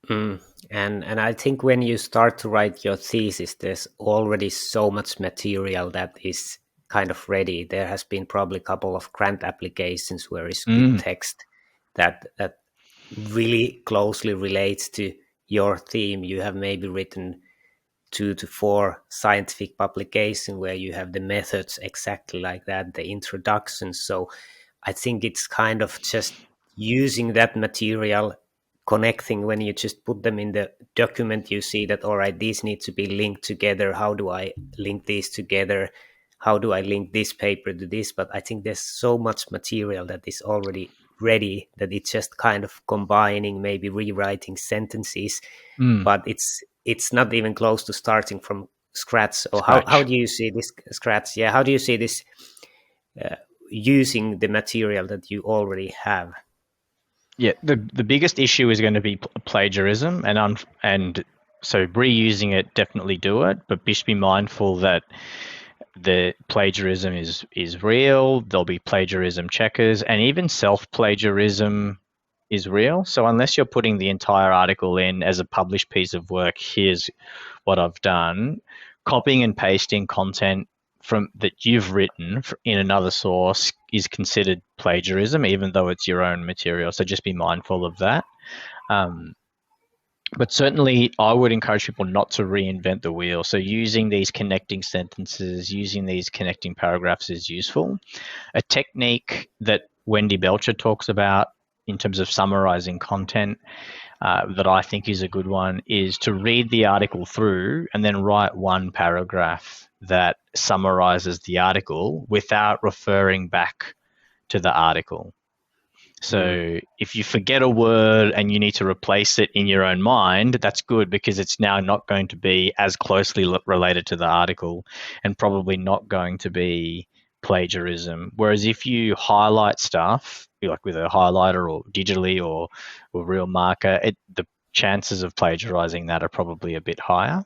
Mm. And I think when you start to write your thesis, there's already so much material that is kind of ready. There has been probably a couple of grant applications where it's good Mm, text that really closely relates to your theme. You have maybe written 2 to 4 scientific publications where you have the methods exactly like that, the introduction. So I think it's kind of just using that material, connecting when you just put them in the document, you see that, all right, these need to be linked together. How do I link these together? How do I link this paper to this? But I think there's so much material that is already ready that it's just kind of combining, maybe rewriting sentences, mm, but it's not even close to starting from scratch. Or how scratch. do you see this scratch? Yeah, how do you see this uh, using the material that you already have? Yeah, the biggest issue is going to be plagiarism, and so reusing it, definitely do it, but just be mindful that the plagiarism is real. There'll be plagiarism checkers, and even self plagiarism is real. So unless you're putting the entire article in as a published piece of work, here's what I've done. Copying and pasting content from that you've written in another source is considered plagiarism, even though it's your own material. So just be mindful of that. Um, but certainly, I would encourage people not to reinvent the wheel. So using these connecting sentences, using these connecting paragraphs is useful. A technique that Wendy Belcher talks about in terms of summarizing content that I think is a good one is to read the article through and then write one paragraph that summarizes the article without referring back to the article. Mm. So if you forget a word and you need to replace it in your own mind, that's good because it's now not going to be as closely related to the article and probably not going to be plagiarism. Whereas if you highlight stuff, like with a highlighter or digitally or real marker, the chances of plagiarizing that are probably a bit higher.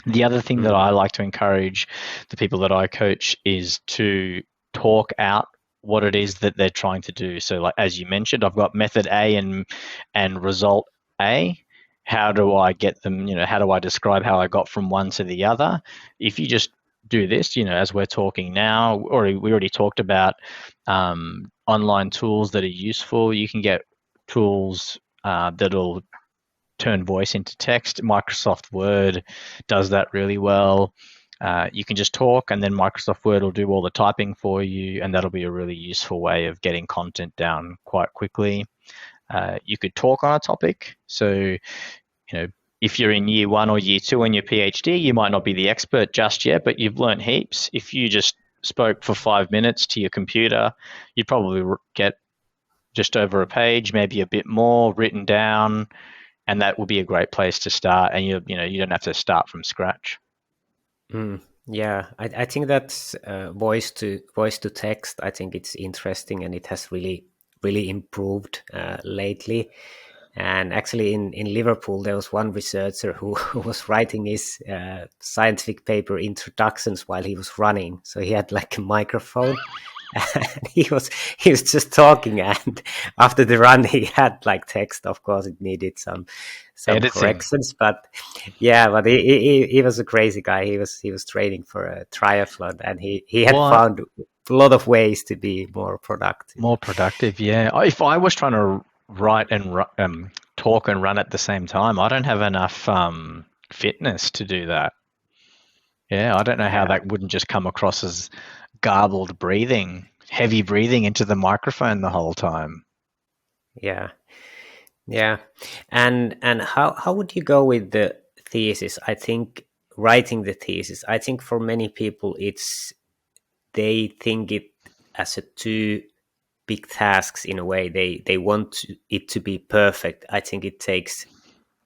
The other thing that Mm. I like to encourage the people that I coach is to talk out what it is that they're trying to do. So, like as you mentioned, I've got method A and result A. How do I get them? How do I describe how I got from one to the other? If you just do this, as we're talking now, or we already talked about online tools that are useful. You can get tools that'll turn voice into text. Microsoft Word does that really well. You can just talk and then Microsoft Word will do all the typing for you, and that'll be a really useful way of getting content down quite quickly. You could talk on a topic. So, if you're in year 1 or year 2 in your PhD, you might not be the expert just yet, but you've learned heaps. If you just spoke for 5 minutes to your computer, you'd probably get just over a page, maybe a bit more written down, and that would be a great place to start. And you don't have to start from scratch. Mm. Yeah, I think that's voice to text. I think it's interesting and it has really improved lately. And actually, in Liverpool, there was one researcher who, who was writing his scientific paper introductions while he was running. So he had like a microphone, and he was just talking. And after the run, he had like text. Of course, it needed some Editing. corrections, but yeah, but he was a crazy guy. He was training for a triathlon, and he had What? found a lot of ways to be more productive. More productive, yeah. If I was trying to write and talk and run at the same time, I don't have enough fitness to do that. Yeah, I don't know how Yeah, that wouldn't just come across as garbled breathing, heavy breathing into the microphone the whole time. yeah. Yeah. And how would you go with the thesis? I think writing the thesis, I think for many people they think it as a too big tasks in a way. They want it to be perfect. I think it takes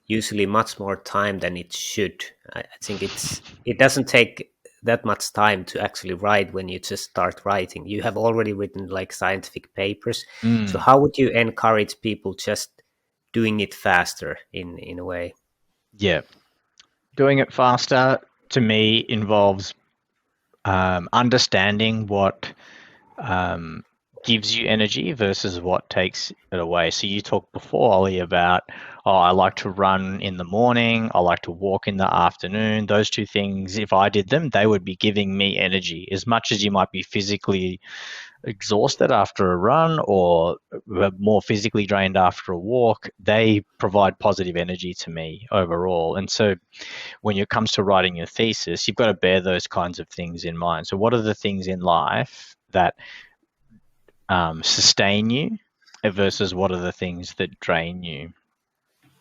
usually much more time than it should. I think it doesn't take that much time to actually write when you just start writing. You have already written like scientific papers. So Mm, how would you encourage people just doing it faster in a way? yeah. Doing it faster to me involves understanding what um, gives you energy versus what takes it away. So you talked before, Ollie, about, oh, I like to run in the morning, I like to walk in the afternoon. Those two things, if I did them, they would be giving me energy. As much as you might be physically exhausted after a run or more physically drained after a walk, they provide positive energy to me overall. And so when it comes to writing your thesis, you've got to bear those kinds of things in mind. So what are the things in life that sustain you versus what are the things that drain you?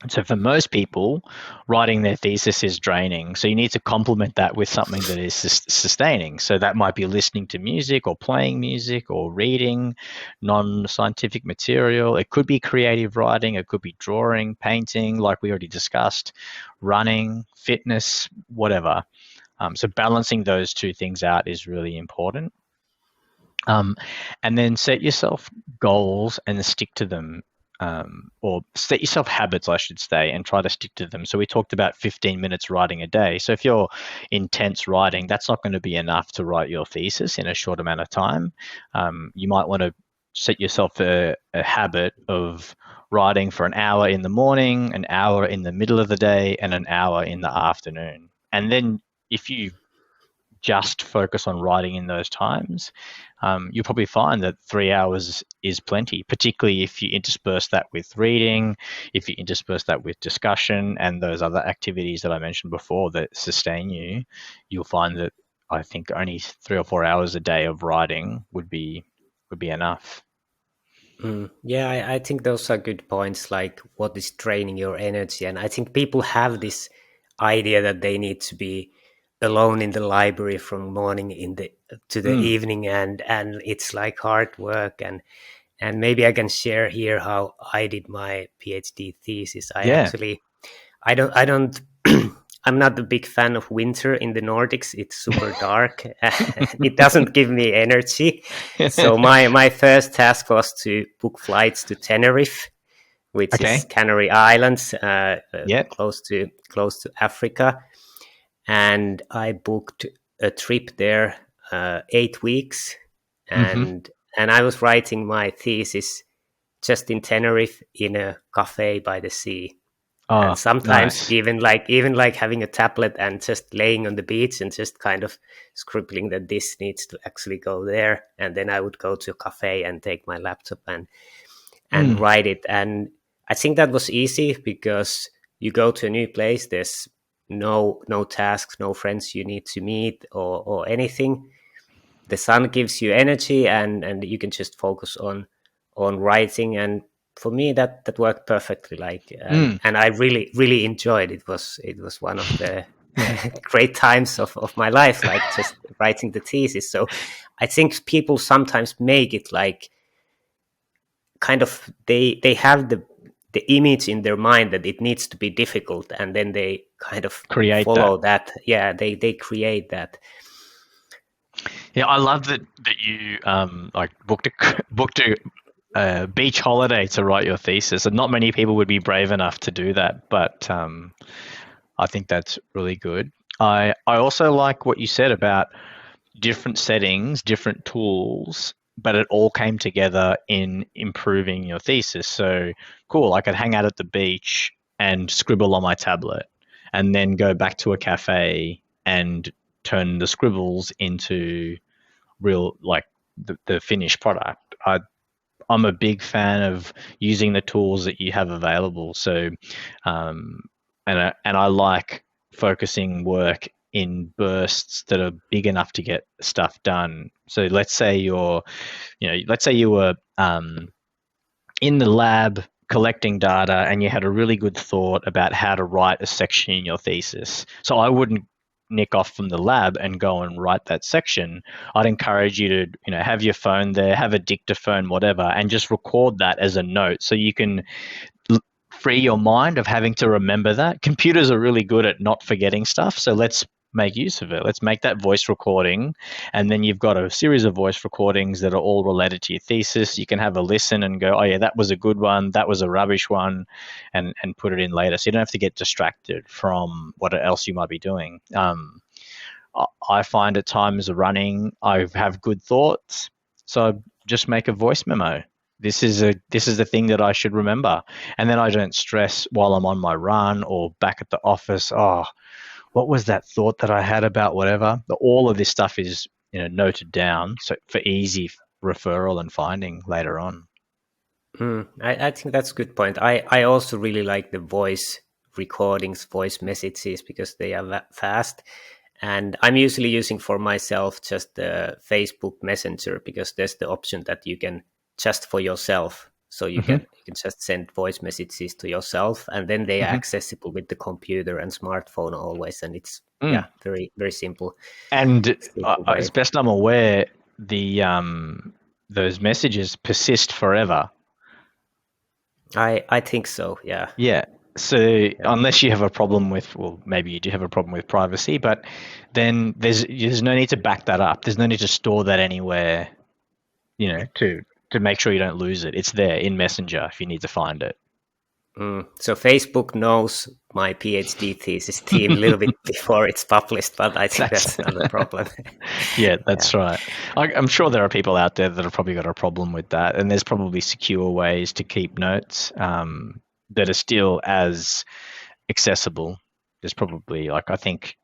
So for most people, writing their thesis is draining. So you need to complement that with something that is sustaining. So that might be listening to music or playing music or reading non-scientific material. It could be creative writing. It could be drawing, painting, like we already discussed, running, fitness, whatever. So balancing those two things out is really important. And then set yourself goals and stick to them, or set yourself habits, I should say, and try to stick to them. So we talked about 15 minutes writing a day. So if you're intense writing, that's not going to be enough to write your thesis in a short amount of time. You might want to set yourself a habit of writing for an hour in the morning, an hour in the middle of the day, and an hour in the afternoon. And then if you just focus on writing in those times, you'll probably find that 3 hours is plenty, particularly if you intersperse that with reading, if you intersperse that with discussion and those other activities that I mentioned before that sustain you. You'll find that I think only 3 or 4 hours a day of writing would be enough. Yeah, I think those are good points, like what is draining your energy. And I think people have this idea that they need to be alone in the library from morning to the evening, and it's like hard work. And maybe I can share here how I did my PhD thesis. Yeah. I don't I'm not a big fan of winter in the Nordics. It's super dark. It doesn't give me energy. So my first task was to book flights to Tenerife, which is Okay. Canary Islands, Yeah. close to Africa. And I booked a trip there, 8 weeks, Mm-hmm. and I was writing my thesis just in Tenerife in a cafe by the sea. And Oh, sometimes nice. even like having a tablet and just laying on the beach and just kind of scribbling that this needs to actually go there, and then I would go to a cafe and take my laptop and Mm. write it. And I think that was easy because you go to a new place, there's no tasks, no friends you need to meet or anything. The sun gives you energy, and you can just focus on writing. And for me that worked perfectly, like, Mm. and I really enjoyed it. Was one of the Yeah. great times of my life, like just writing the thesis. So I think people sometimes make it like kind of they have the image in their mind that it needs to be difficult, and then they kind of Create that. follow that. Yeah, they create that. Yeah, I love that you like booked a beach holiday to write your thesis, and not many people would be brave enough to do that. But I think that's really good. I also like what you said about different settings, different tools, but it all came together in improving your thesis. So cool, I could hang out at the beach and scribble on my tablet, and then go back to a cafe and turn the scribbles into real, like the finished product. I'm a big fan of using the tools that you have available. So, um, and I like focusing work in bursts that are big enough to get stuff done. So let's say let's say you were in the lab collecting data and you had a really good thought about how to write a section in your thesis. So I wouldn't nick off from the lab and go and write that section. I'd encourage you to, have your phone there, have a dictaphone, whatever, and just record that as a note so you can free your mind of having to remember that. Computers are really good at not forgetting stuff, so let's make use of it. Let's make that voice recording, and then you've got a series of voice recordings that are all related to your thesis. You can have a listen and go, oh yeah, that was a good one, that was a rubbish one, and put it in later. So you don't have to get distracted from what else you might be doing. I find at times running, I have good thoughts, so just make a voice memo. This is the thing that I should remember, and then I don't stress while I'm on my run or back at the office. Oh, what was that thought that I had about whatever? All of this stuff is noted down, so for easy referral and finding later on. I think that's a good point. I also really like the voice recordings, voice messages, because they are fast. And I'm usually using for myself just the Facebook Messenger, because there's the option that you can just for yourself. So you can just send voice messages to yourself, and then they are accessible with the computer and smartphone always. And it's very, very simple. And Way. as best I'm aware, the those messages persist forever. I think so. Yeah. Yeah. So unless you have a problem with, well, maybe you do have a problem with privacy, but then there's no need to back that up. There's no need to store that anywhere, to make sure you don't lose it. It's there in Messenger if you need to find it. So Facebook knows my PhD thesis team a little bit before it's published, but I think that's another problem. Yeah, that's right. I'm sure there are people out there that have probably got a problem with that, and there's probably secure ways to keep notes that are still as accessible. There's probably, I think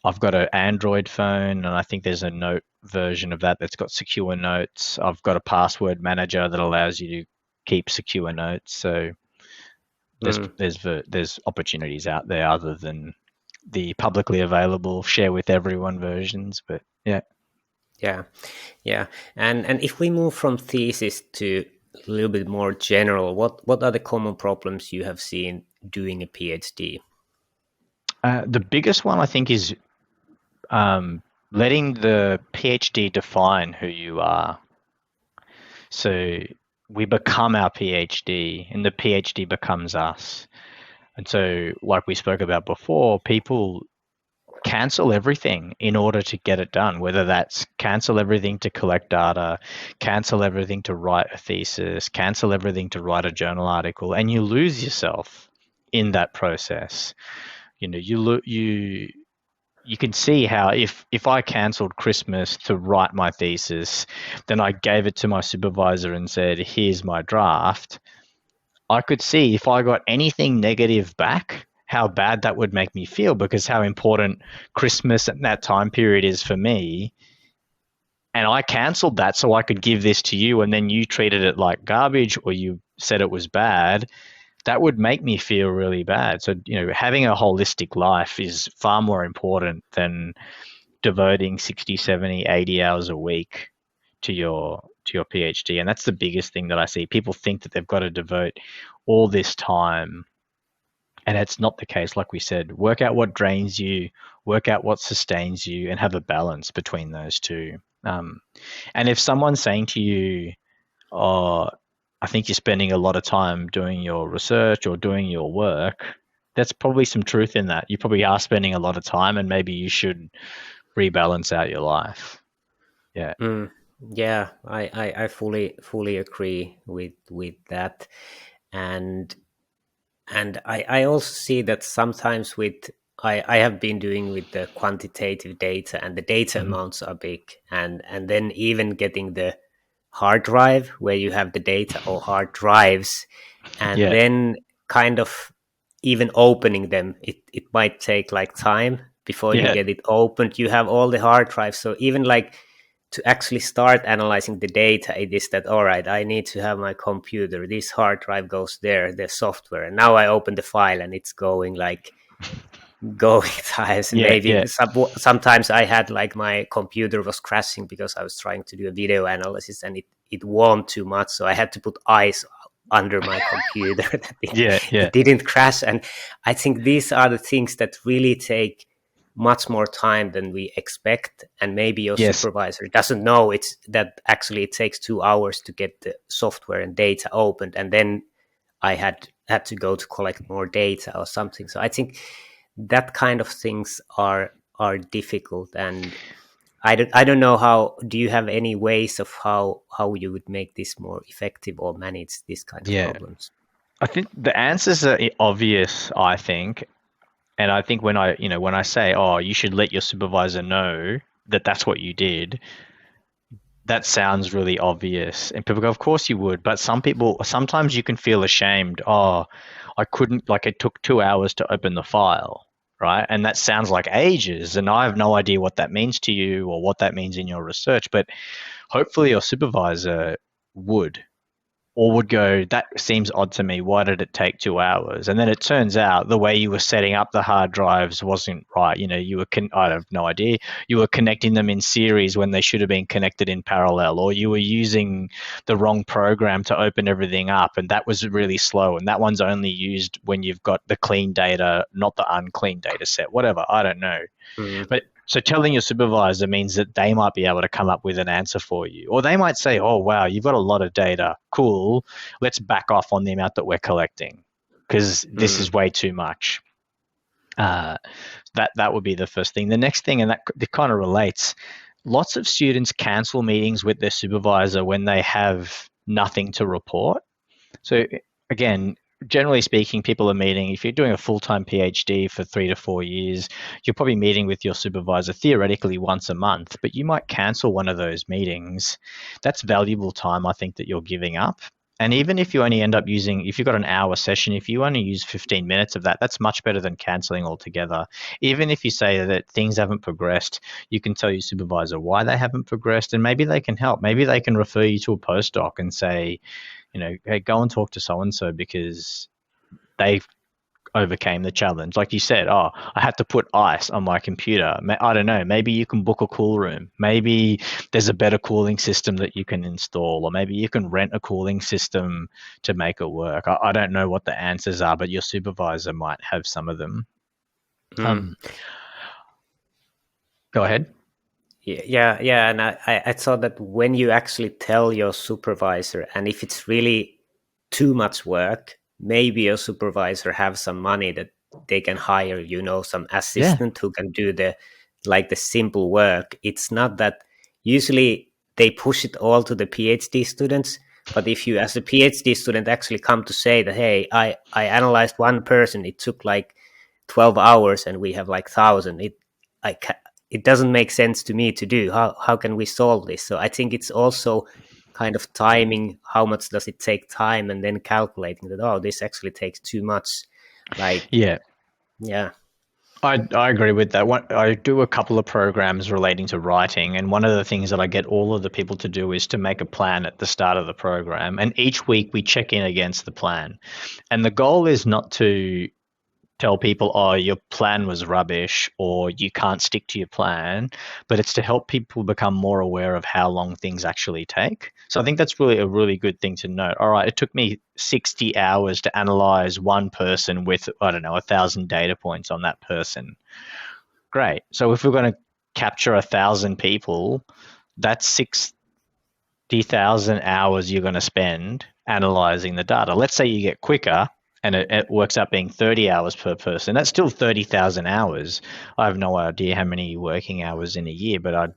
I've got an Android phone, and I think there's a note version of that that's got secure notes. I've got a password manager that allows you to keep secure notes. So there's opportunities out there other than the publicly available share with everyone versions. But yeah. And if we move from thesis to a little bit more general, what are the common problems you have seen doing a PhD? The biggest one, I think, is letting the PhD define who you are. So we become our PhD, and the PhD becomes us. And so, like we spoke about before, people cancel everything in order to get it done, whether that's cancel everything to collect data, cancel everything to write a thesis, cancel everything to write a journal article, and you lose yourself in that process. You can see how if I cancelled Christmas to write my thesis, then I gave it to my supervisor and said, here's my draft, I could see if I got anything negative back, how bad that would make me feel, because how important Christmas at that time period is for me. And I cancelled that so I could give this to you, and then you treated it like garbage, or you said it was bad. That would make me feel really bad. So, having a holistic life is far more important than devoting 60, 70, 80 hours a week to your PhD. And that's the biggest thing that I see. People think that they've got to devote all this time, and it's not the case. Like we said, work out what drains you, work out what sustains you, and have a balance between those two. And if someone's saying to you, oh, I think you're spending a lot of time doing your research or doing your work, that's probably some truth in that. You probably are spending a lot of time, and maybe you should rebalance out your life. Yeah. Yeah, I fully agree with that. And I also see that sometimes I have been doing with the quantitative data, and the data amounts are big, and then even getting the hard drive where you have the data, or hard drives, and then kind of even opening them, it might take like time before you get it opened. You have all the hard drives, so even like to actually start analyzing the data, it is that, all right, I need to have my computer, this hard drive goes there, the software, and now I open the file and it's going times. And sometimes I had like my computer was crashing because I was trying to do a video analysis, and it warmed too much, so I had to put ice under my computer that it didn't crash. And I think these are the things that really take much more time than we expect, and maybe your supervisor doesn't know that actually it takes 2 hours to get the software and data opened, and then I had to go to collect more data or something. So I think that kind of things are difficult, and I don't know how. Do you have any ways of how you would make this more effective or manage these kind of problems? I think the answers are obvious, I think. And I think when I say, oh, you should let your supervisor know that that's what you did, That sounds really obvious. And people go, of course you would. But some people, sometimes you can feel ashamed. Oh, I couldn't, like, it took 2 hours to open the file, right? And that sounds like ages. And I have no idea what that means to you or what that means in your research. But hopefully your supervisor would, or would go, that seems odd to me. Why did it take 2 hours? And then it turns out the way you were setting up the hard drives wasn't right. You know, I have no idea. You were connecting them in series when they should have been connected in parallel, or you were using the wrong program to open everything up, and that was really slow. And that one's only used when you've got the clean data, not the unclean data set. Whatever, I don't know. Mm. But so telling your supervisor means that they might be able to come up with an answer for you. Or they might say, oh, wow, you've got a lot of data. Cool. Let's back off on the amount that we're collecting because this is way too much. That would be the first thing. The next thing, and that kind of relates, lots of students cancel meetings with their supervisor when they have nothing to report. So again, generally speaking, people are meeting, if you're doing a full-time PhD for 3 to 4 years, you're probably meeting with your supervisor theoretically once a month, but you might cancel one of those meetings. That's valuable time, I think, that you're giving up. And even if you only end up using, if you've got an hour session, if you only use 15 minutes of that, that's much better than cancelling altogether. Even if you say that things haven't progressed, you can tell your supervisor why they haven't progressed, and maybe they can help. Maybe they can refer you to a postdoc and say, you know, hey, go and talk to so-and-so because they overcame the challenge. Like you said, oh, I had to put ice on my computer. I don't know, maybe you can book a cool room. Maybe there's a better cooling system that you can install, or maybe you can rent a cooling system to make it work. I don't know what the answers are, but your supervisor might have some of them. Go ahead. Yeah, and I thought that when you actually tell your supervisor, and if it's really too much work, maybe your supervisor have some money that they can hire, you know, some Yeah. assistant who can do the simple work. It's not that usually they push it all to the PhD students, but if you as a PhD student actually come to say that, hey, I analyzed one person, it took like 12 hours and we have like 1,000, it doesn't make sense to me to do. How can we solve this? So I think it's also kind of timing, how much does it take time, and then calculating that, oh, this actually takes too much. Like, Yeah. yeah. I agree with that. I do a couple of programs relating to writing, and one of the things that I get all of the people to do is to make a plan at the start of the program, and each week we check in against the plan. And the goal is not to tell people, oh, your plan was rubbish or you can't stick to your plan, but it's to help people become more aware of how long things actually take. So I think that's really a really good thing to note. All right, it took me 60 hours to analyze one person with, I don't know, 1,000 data points on that person. Great. So if we're going to capture 1,000 people, that's 60,000 hours you're going to spend analyzing the data. Let's say you get quicker and it works out being 30 hours per person. That's still 30,000 hours. I have no idea how many working hours in a year, but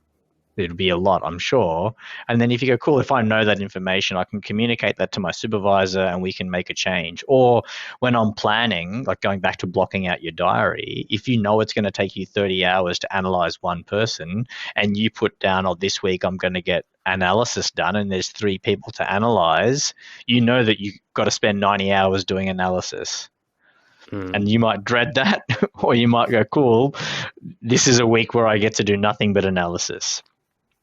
it'd be a lot, I'm sure. And then if you go, cool, if I know that information, I can communicate that to my supervisor and we can make a change. Or when I'm planning, like going back to blocking out your diary, if you know it's going to take you 30 hours to analyze one person and you put down, oh, this week I'm going to get analysis done and there's 3 people to analyze, you know that you've got to spend 90 hours doing analysis. And you might dread that, or you might go, cool, this is a week where I get to do nothing but analysis.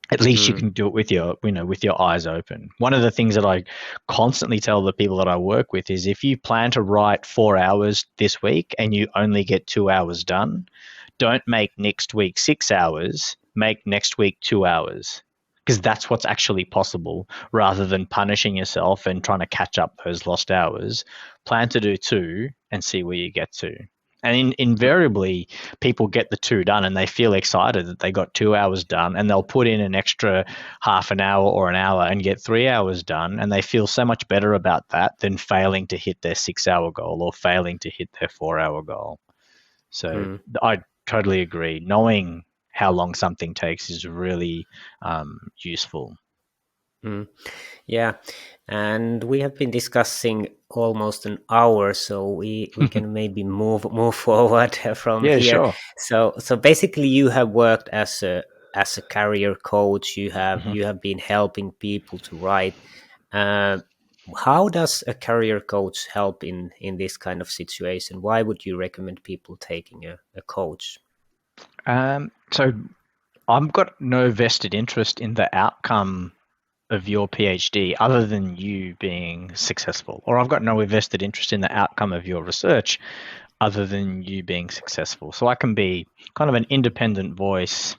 At least you can do it with your eyes open. One of the things that I constantly tell the people that I work with is if you plan to write 4 hours this week and you only get 2 hours done, don't make next week 6 hours, make next week 2 hours, because that's what's actually possible, rather than punishing yourself and trying to catch up those lost hours. Plan to do 2 and see where you get to. And invariably, people get the 2 done and they feel excited that they got 2 hours done, and they'll put in an extra half an hour or an hour and get 3 hours done. And they feel so much better about that than failing to hit their 6-hour goal or failing to hit their 4-hour goal. So I totally agree. Knowing how long something takes is really useful. Yeah, and we have been discussing almost an hour, so we can maybe move forward from Yeah, here. sure. So basically, you have worked as as a career coach, you Mhm. have been helping people to write. Uh, how does a career coach help in this kind of situation? Why would you recommend people taking a coach? So I've got no vested interest in the outcome of your PhD other than you being successful, or I've got no vested interest in the outcome of your research other than you being successful. So I can be kind of an independent voice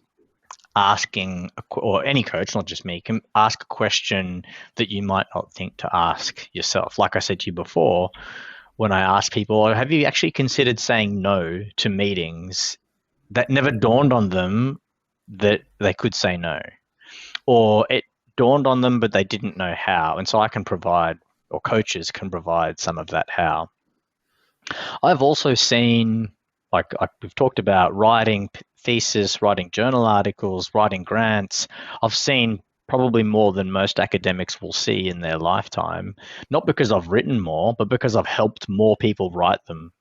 asking, or any coach, not just me, can ask a question that you might not think to ask yourself. Like I said to you before, when I ask people, "Oh, have you actually considered saying no to meetings?" That never dawned on them that they could say no, or it dawned on them, but they didn't know how. And so I can provide, or coaches can provide some of that how. I've also seen, like we've talked about, writing thesis, writing journal articles, writing grants. I've seen probably more than most academics will see in their lifetime, not because I've written more, but because I've helped more people write them.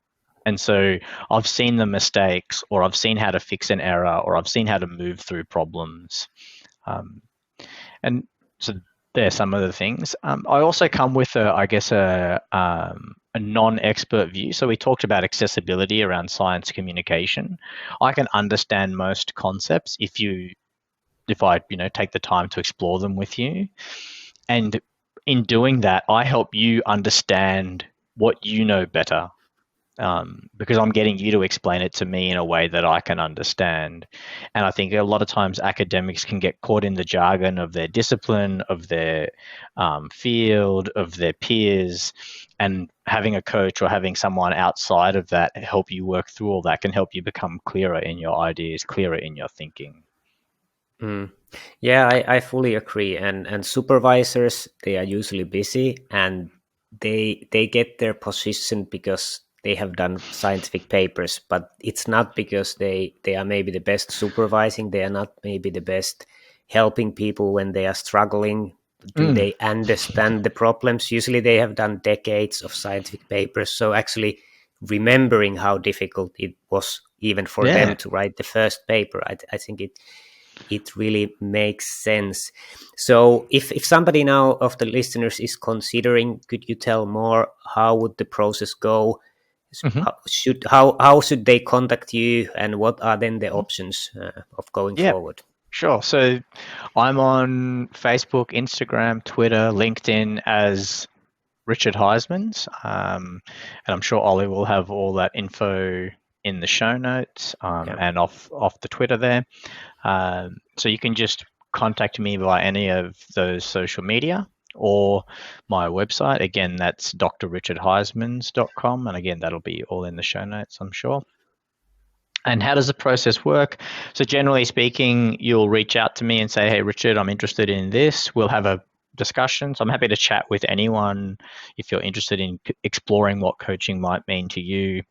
And so I've seen the mistakes, or I've seen how to fix an error, or I've seen how to move through problems. Um, and so there's some of the things. I also come with a non-expert view. So we talked about accessibility around science communication. I can understand most concepts if I take the time to explore them with you. And in doing that, I help you understand what you know better, because I'm getting you to explain it to me in a way that I can understand. And I think a lot of times academics can get caught in the jargon of their discipline, of their field, of their peers. And having a coach or having someone outside of that help you work through all that can help you become clearer in your ideas, clearer in your thinking. Mm. Yeah, I fully agree. And supervisors, they are usually busy, and they get their position because they have done scientific papers, but it's not because they are maybe the best supervising. They are not maybe the best helping people when they are struggling. Do Mm. they understand the problems? Usually they have done decades of scientific papers. So actually remembering how difficult it was even for them Yeah. to write the first paper, I think it really makes sense. So if somebody now of the listeners is considering, could you tell more, how would the process go? Mm-hmm. How should they contact you, and what are then the options of going Yeah, forward? sure. So I'm on Facebook, Instagram, Twitter, LinkedIn as Richard Huysmans, and I'm sure Ollie will have all that info in the show notes, Yeah. and off the Twitter there. So you can just contact me by any of those social media or my website. Again, that's drrichardhuysmans.com, and again, that'll be all in the show notes, I'm sure. And how does the process work? So generally speaking, you'll reach out to me and say, "Hey, Richard, I'm interested in this." We'll have a discussion. So I'm happy to chat with anyone if you're interested in exploring what coaching might mean to you.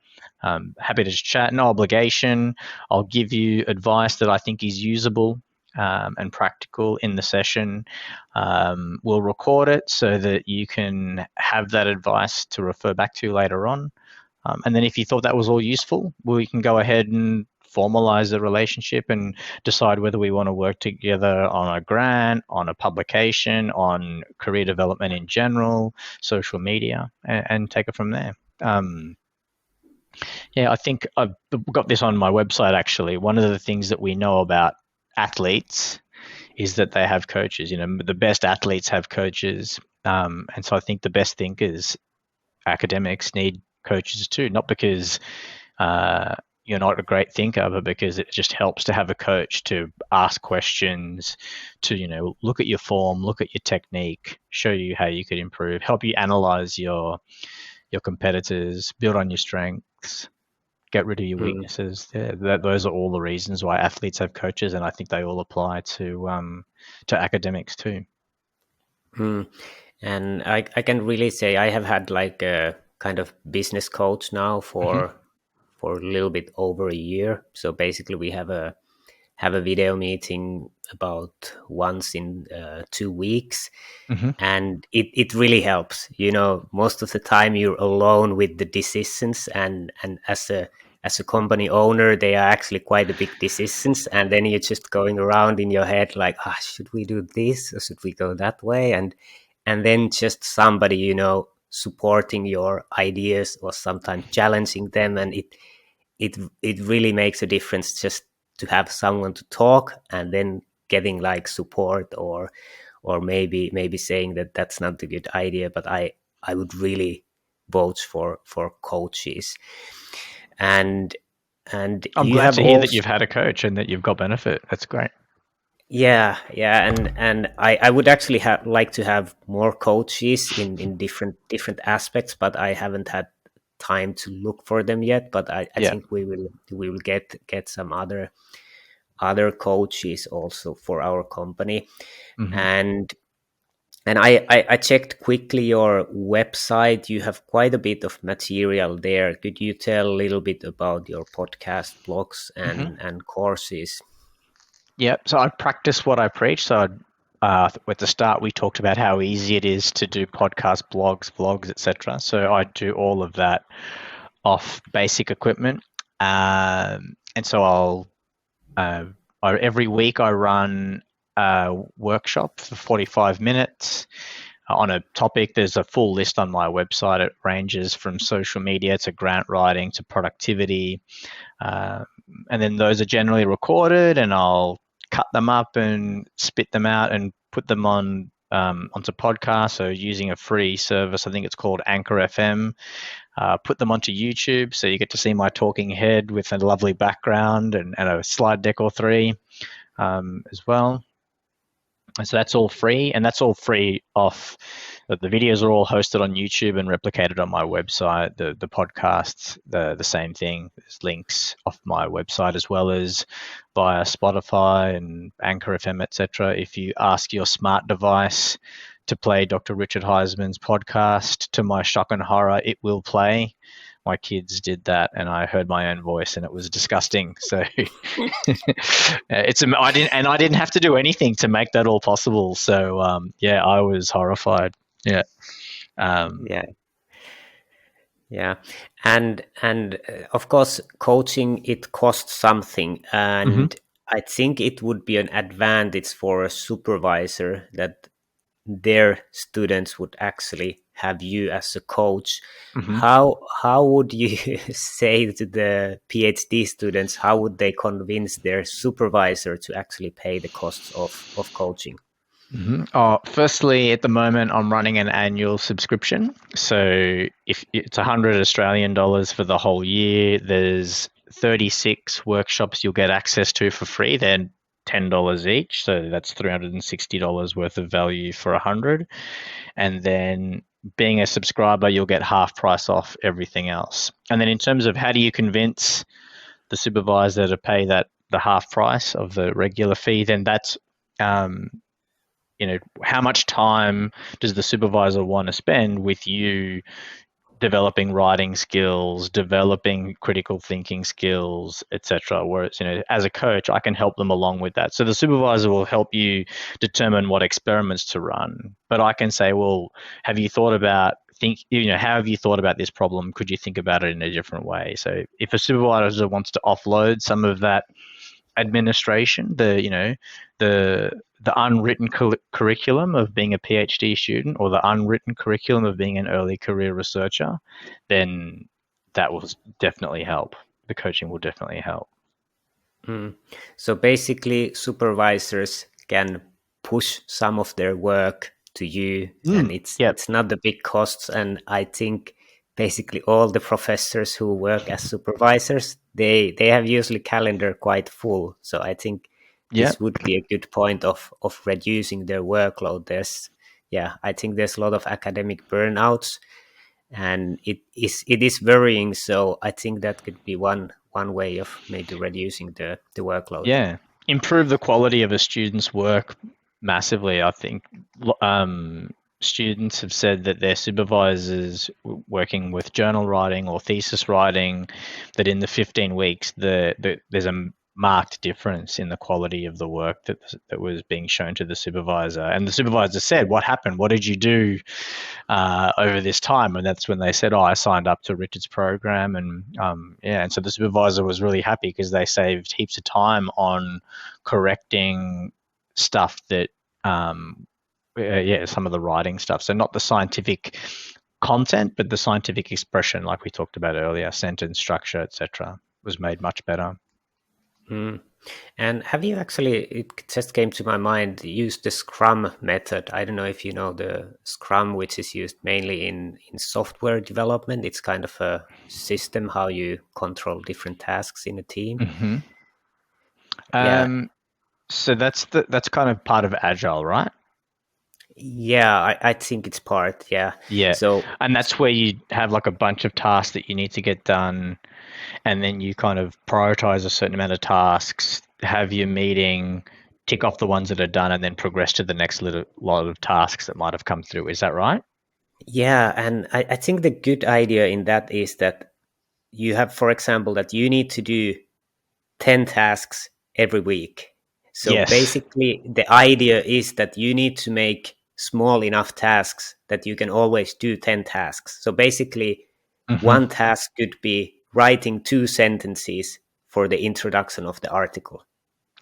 Happy to chat, no obligation. I'll give you advice that I think is usable and practical in the session. We'll record it so that you can have that advice to refer back to later on. And then if you thought that was all useful, we can go ahead and formalize the relationship and decide whether we want to work together on a grant, on a publication, on career development in general, social media, and take it from there. Yeah, I think I've got this on my website actually. One of the things that we know about athletes is that they have coaches. The best athletes have coaches. And so I think the best thinkers, academics, need coaches too, not because you're not a great thinker, but because it just helps to have a coach to ask questions, to look at your form, look at your technique, show you how you could improve, help you analyze your competitors, build on your strengths, get rid of your Mm. weaknesses. Yeah, those are all the reasons why athletes have coaches, and I think they all apply to academics too. Mm. And I can really say I have had like a kind of business coach now Mm-hmm. for a little bit over a year. So basically we have a video meeting about once in 2 weeks, Mm-hmm. and it really helps. Most of the time you're alone with the decisions, and as a company owner, they are actually quite a big decisions, and then you're just going around in your head like, should we do this or should we go that way? And then just somebody, supporting your ideas or sometimes challenging them, and it really makes a difference just to have someone to talk, and then getting like support, or maybe saying that that's not a good idea, but I would really vote for coaches. And I'm you glad have to hear that also, you've had a coach and that you've got benefit. That's great. yeah, and I would actually like to have more coaches in different aspects, but I haven't had time to look for them yet. But I Yeah. think we will get some other coaches also for our company. Mm-hmm. And I checked quickly your website. You have quite a bit of material there. Could you tell a little bit about your podcast, blogs, Mm-hmm. and courses? Yeah, so I practice what I preach. So at the start, we talked about how easy it is to do podcasts, blogs, vlogs, etc. So I do all of that off basic equipment, and so every week I run a workshop for 45 minutes on a topic. There's a full list on my website. It ranges from social media to grant writing to productivity. And then those are generally recorded, and I'll cut them up and spit them out and put them on onto podcasts. So using a free service, I think it's called Anchor FM. Put them onto YouTube, so you get to see my talking head with a lovely background and a slide deck or three as well. And so that's all free, and that's all free off. The videos are all hosted on YouTube and replicated on my website. The podcasts, the same thing. There's links off my website as well as via Spotify and Anchor FM, etc. If you ask your smart device to play Dr. Richard Huysmans' podcast, to my shock and horror, it will play. My kids did that, and I heard my own voice, and it was disgusting. So I didn't have to do anything to make that all possible. So I was horrified. Yeah. Yeah, and of course, coaching, it costs something, Mm-hmm. and I think it would be an advantage for a supervisor that their students would actually have you as a coach. Mm-hmm. How would you say to the PhD students? How would they convince their supervisor to actually pay the costs of coaching? Mm-hmm. Firstly, at the moment, I'm running an annual subscription. So if it's 100 Australian dollars for the whole year, there's 36 workshops you'll get access to for free. They're $10 each, so that's $360 worth of value for 100. And then being a subscriber, you'll get half price off everything else. And then in terms of how do you convince the supervisor to pay the half price of the regular fee, then that's how much time does the supervisor want to spend with you developing writing skills, developing critical thinking skills, etc. Whereas, as a coach, I can help them along with that. So the supervisor will help you determine what experiments to run. But I can say, well, have you thought about how have you thought about this problem? Could you think about it in a different way? So if a supervisor wants to offload some of that administration, the unwritten curriculum of being a PhD student, or the unwritten curriculum of being an early career researcher, then that will definitely help. The coaching will definitely help. So basically, supervisors can push some of their work to you, and it's not the big costs. And I think basically all the professors who work as supervisors, they have usually calendar quite full. So I think this would be a good point of reducing their workload. I think there's a lot of academic burnouts, and it is worrying. So I think that could be one way of maybe reducing the workload. Yeah, improve the quality of a student's work massively. I think students have said that their supervisors working with journal writing or thesis writing, that in the 15 weeks there's a marked difference in the quality of the work that was being shown to the supervisor. And the supervisor said, "What happened? What did you do over this time?" And that's when they said, "Oh, I signed up to Richard's program." And and so the supervisor was really happy because they saved heaps of time on correcting stuff that some of the writing stuff. So not the scientific content, but the scientific expression, like we talked about earlier, sentence structure, etc., was made much better. Mm. And have you actually, it just came to my mind, used the Scrum method? I don't know if you know the Scrum, which is used mainly in software development. It's kind of a system how you control different tasks in a team. Mm-hmm. Yeah. So that's kind of part of Agile, right? Yeah, I think it's part, yeah. Yeah. So, And that's where you have like a bunch of tasks that you need to get done, and then you kind of prioritize a certain amount of tasks, have your meeting, tick off the ones that are done, and then progress to the next little lot of tasks that might have come through. Is that right? yeah, and I think the good idea in that is that you have, for example, that you need to do 10 tasks every week. So Yes. basically, the idea is that you need to make small enough tasks that you can always do 10 tasks. So basically, Mm-hmm. one task could be writing 2 sentences for the introduction of the article.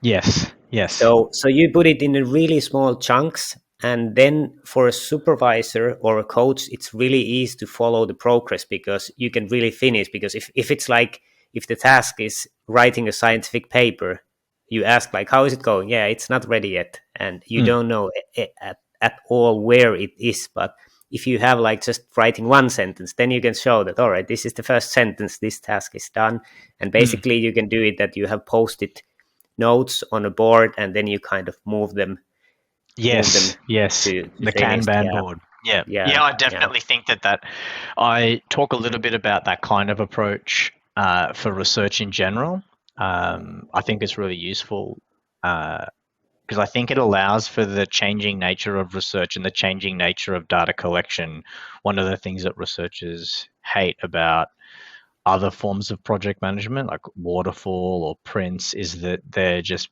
Yes. Yes. So you put it in a really small chunks, and then for a supervisor or a coach, it's really easy to follow the progress because you can really finish. Because if it's like if the task is writing a scientific paper, you ask like, how is it going? Yeah, it's not ready yet, and you Mm. don't know at all where it is. But if you have like just writing 1 sentence, then you can show that all right, this is the first sentence, this task is done, and Mm. basically you can do it that you have posted notes on a board and then you kind of move them Yes. Yes. to The finished. Kanban Yeah, board. Yeah. yeah, Yeah. I yeah. definitely think that I talk a little bit about that kind of approach for research in general. I think it's really useful because I think it allows for the changing nature of research and the changing nature of data collection. One of the things that researchers hate about other forms of project management, like waterfall or prints, is that they're just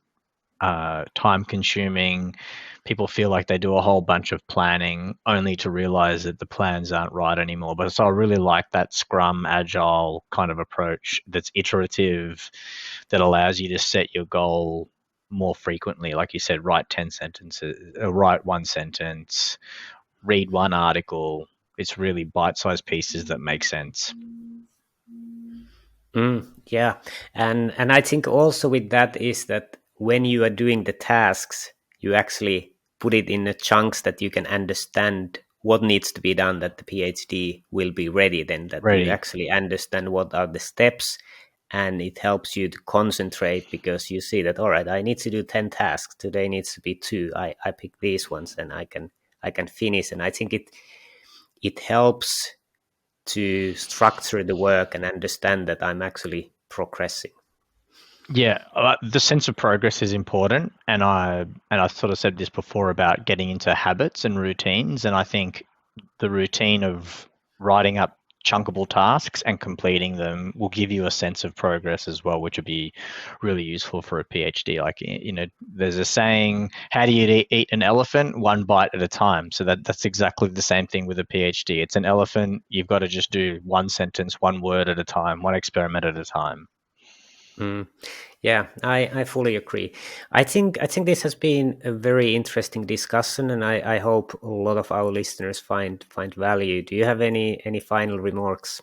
time consuming. People feel like they do a whole bunch of planning only to realize that the plans aren't right anymore. But so I really like that Scrum Agile kind of approach that's iterative, that allows you to set your goal more frequently. Like you said, write 10 sentences, write 1 sentence, read one article. It's really bite-sized pieces that make sense. Yeah, and I think also with that is that when you are doing the tasks, you actually put it in a chunks that you can understand what needs to be done, that the PhD will be ready, then that you Ready. actually understand what are the steps, and it helps you to concentrate because you see that all right, I need to do 10 tasks today, needs to be 2. I pick these ones and I can finish, and I think it helps to structure the work and understand that I'm actually progressing. Yeah, the sense of progress is important, and I sort of said this before about getting into habits and routines, and I think the routine of writing up chunkable tasks and completing them will give you a sense of progress as well, which would be really useful for a PhD. Like, there's a saying, how do you eat an elephant? One bite at a time. So that's exactly the same thing with a PhD. It's an elephant. You've got to just do 1 sentence, 1 word at a time, one experiment at a time. Mm. Yeah, I fully agree. I think this has been a very interesting discussion, and I hope a lot of our listeners find value. Do you have any final remarks?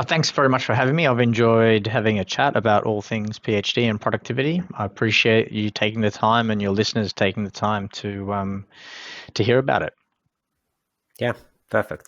Thanks very much for having me. I've enjoyed having a chat about all things PhD and productivity. I appreciate you taking the time and your listeners taking the time to hear about it. Yeah, perfect.